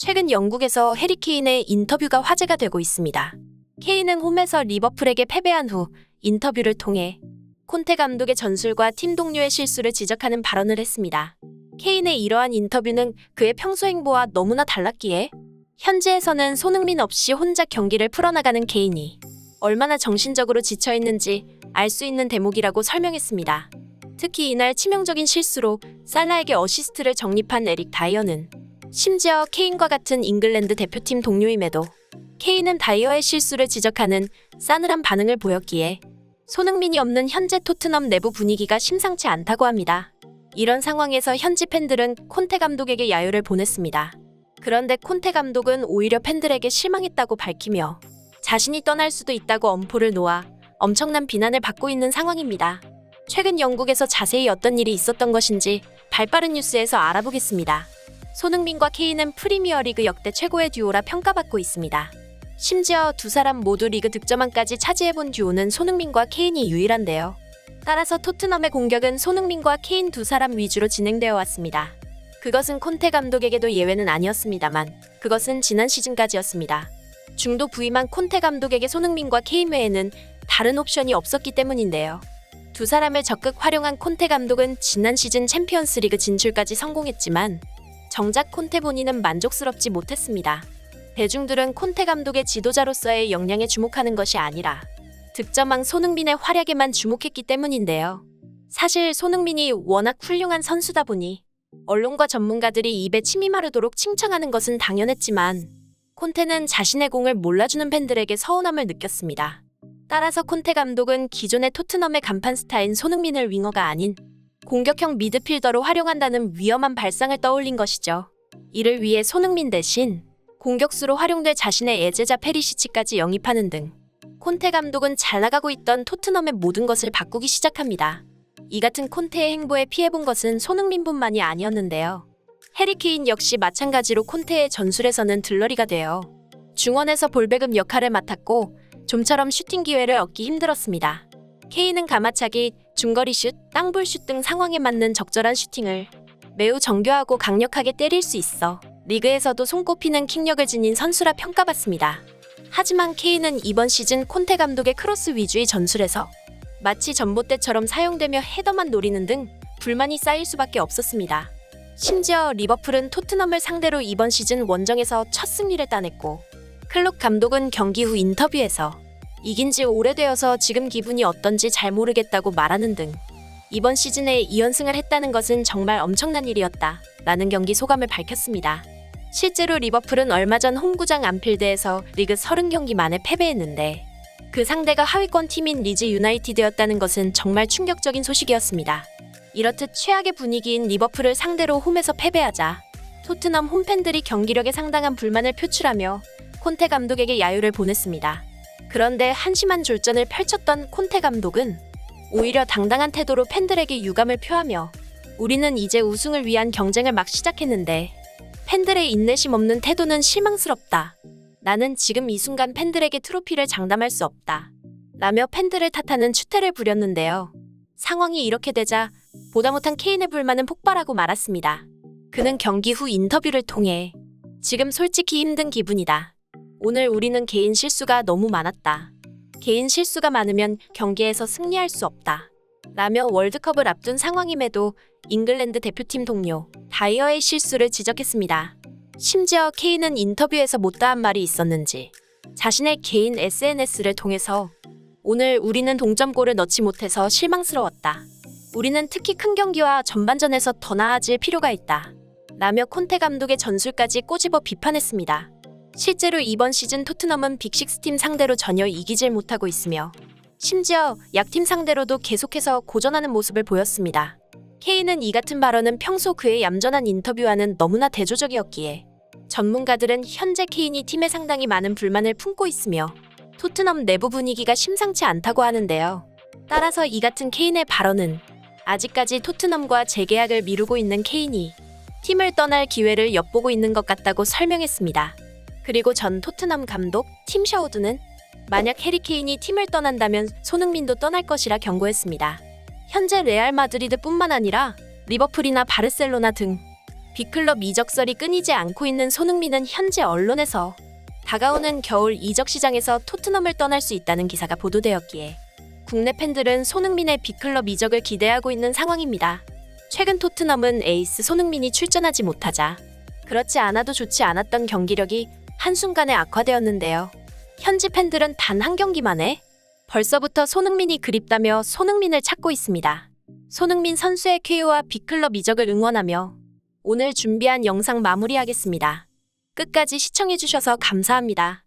최근 영국에서 해리 케인의 인터뷰가 화제가 되고 있습니다. 케인은 홈에서 리버풀에게 패배한 후 인터뷰를 통해 콘테 감독의 전술과 팀 동료의 실수를 지적하는 발언을 했습니다. 케인의 이러한 인터뷰는 그의 평소 행보와 너무나 달랐기에 현지에서는 손흥민 없이 혼자 경기를 풀어나가는 케인이 얼마나 정신적으로 지쳐있는지 알 수 있는 대목이라고 설명했습니다. 특히 이날 치명적인 실수로 살라에게 어시스트를 적립한 에릭 다이어는 심지어 케인과 같은 잉글랜드 대표팀 동료임에도 케인은 다이어의 실수를 지적하는 싸늘한 반응을 보였기에 손흥민이 없는 현재 토트넘 내부 분위기가 심상치 않다고 합니다. 이런 상황에서 현지 팬들은 콘테 감독에게 야유를 보냈습니다. 그런데 콘테 감독은 오히려 팬들에게 실망했다고 밝히며 자신이 떠날 수도 있다고 엄포를 놓아 엄청난 비난을 받고 있는 상황입니다. 최근 영국에서 자세히 어떤 일이 있었던 것인지 발빠른 뉴스에서 알아보겠습니다. 손흥민과 케인은 프리미어리그 역대 최고의 듀오라 평가받고 있습니다. 심지어 두 사람 모두 리그 득점왕까지 차지해본 듀오는 손흥민과 케인이 유일한데요. 따라서 토트넘의 공격은 손흥민과 케인 두 사람 위주로 진행되어 왔습니다. 그것은 콘테 감독에게도 예외는 아니었습니다만 그것은 지난 시즌까지였습니다. 중도 부임한 콘테 감독에게 손흥민과 케인 외에는 다른 옵션이 없었기 때문인데요. 두 사람을 적극 활용한 콘테 감독은 지난 시즌 챔피언스 리그 진출까지 성공했지만 정작 콘테 본인은 만족스럽지 못했습니다. 대중들은 콘테 감독의 지도자로서의 역량에 주목하는 것이 아니라 득점왕 손흥민의 활약에만 주목했기 때문인데요. 사실 손흥민이 워낙 훌륭한 선수다 보니 언론과 전문가들이 입에 침이 마르도록 칭찬하는 것은 당연했지만 콘테는 자신의 공을 몰라주는 팬들에게 서운함을 느꼈습니다. 따라서 콘테 감독은 기존의 토트넘의 간판 스타인 손흥민을 윙어가 아닌 공격형 미드필더로 활용한다는 위험한 발상을 떠올린 것이죠. 이를 위해 손흥민 대신 공격수로 활용될 자신의 애제자 페리시치까지 영입하는 등 콘테 감독은 잘 나가고 있던 토트넘의 모든 것을 바꾸기 시작합니다. 이 같은 콘테의 행보에 피해본 것은 손흥민뿐만이 아니었는데요. 해리 케인 역시 마찬가지로 콘테의 전술에서는 들러리가 되어 중원에서 볼배급 역할을 맡았고 좀처럼 슈팅 기회를 얻기 힘들었습니다. 케인은 가마차기, 중거리 슛, 땅볼 슛 등 상황에 맞는 적절한 슈팅을 매우 정교하고 강력하게 때릴 수 있어 리그에서도 손꼽히는 킥력을 지닌 선수라 평가받습니다. 하지만 케인은 이번 시즌 콘테 감독의 크로스 위주의 전술에서 마치 전봇대처럼 사용되며 헤더만 노리는 등 불만이 쌓일 수밖에 없었습니다. 심지어 리버풀은 토트넘을 상대로 이번 시즌 원정에서 첫 승리를 따냈고 클롭 감독은 경기 후 인터뷰에서 이긴 지 오래되어서 지금 기분이 어떤지 잘 모르겠다고 말하는 등 이번 시즌에 2연승을 했다는 것은 정말 엄청난 일이었다 라는 경기 소감을 밝혔습니다. 실제로 리버풀은 얼마 전 홈구장 안필드에서 리그 30경기 만에 패배했는데 그 상대가 하위권 팀인 리즈 유나이티드였다는 것은 정말 충격적인 소식이었습니다. 이렇듯 최악의 분위기인 리버풀을 상대로 홈에서 패배하자 토트넘 홈팬들이 경기력에 상당한 불만을 표출하며 콘테 감독에게 야유를 보냈습니다. 그런데 한심한 졸전을 펼쳤던 콘테 감독은 오히려 당당한 태도로 팬들에게 유감을 표하며 우리는 이제 우승을 위한 경쟁을 막 시작했는데 팬들의 인내심 없는 태도는 실망스럽다. 나는 지금 이 순간 팬들에게 트로피를 장담할 수 없다. 라며 팬들을 탓하는 추태를 부렸는데요. 상황이 이렇게 되자 보다 못한 케인의 불만은 폭발하고 말았습니다. 그는 경기 후 인터뷰를 통해 지금 솔직히 힘든 기분이다. 오늘 우리는 개인 실수가 너무 많았다. 개인 실수가 많으면 경기에서 승리할 수 없다. 라며 월드컵을 앞둔 상황임에도 잉글랜드 대표팀 동료 다이어의 실수를 지적했습니다. 심지어 케인은 인터뷰에서 못다한 말이 있었는지 자신의 개인 SNS를 통해서 오늘 우리는 동점골을 넣지 못해서 실망스러웠다. 우리는 특히 큰 경기와 전반전에서 더 나아질 필요가 있다. 라며 콘테 감독의 전술까지 꼬집어 비판했습니다. 실제로 이번 시즌 토트넘은 빅6팀 상대로 전혀 이기질 못하고 있으며 심지어 약팀 상대로도 계속해서 고전하는 모습을 보였습니다. 케인은 이 같은 발언은 평소 그의 얌전한 인터뷰와는 너무나 대조적이었기에 전문가들은 현재 케인이 팀에 상당히 많은 불만을 품고 있으며 토트넘 내부 분위기가 심상치 않다고 하는데요. 따라서 이 같은 케인의 발언은 아직까지 토트넘과 재계약을 미루고 있는 케인이 팀을 떠날 기회를 엿보고 있는 것 같다고 설명했습니다. 그리고 전 토트넘 감독 팀 샤우드는 만약 해리 케인이 팀을 떠난다면 손흥민도 떠날 것이라 경고했습니다. 현재 레알 마드리드뿐만 아니라 리버풀이나 바르셀로나 등 B클럽 이적설이 끊이지 않고 있는 손흥민은 현재 언론에서 다가오는 겨울 이적 시장에서 토트넘을 떠날 수 있다는 기사가 보도되었기에 국내 팬들은 손흥민의 B클럽 이적을 기대하고 있는 상황입니다. 최근 토트넘은 에이스 손흥민이 출전하지 못하자 그렇지 않아도 좋지 않았던 경기력이 한순간에 악화되었는데요. 현지 팬들은 단 한 경기 만에 벌써부터 손흥민이 그립다며 손흥민을 찾고 있습니다. 손흥민 선수의 쾌유와 B클럽 이적을 응원하며 오늘 준비한 영상 마무리하겠습니다. 끝까지 시청해주셔서 감사합니다.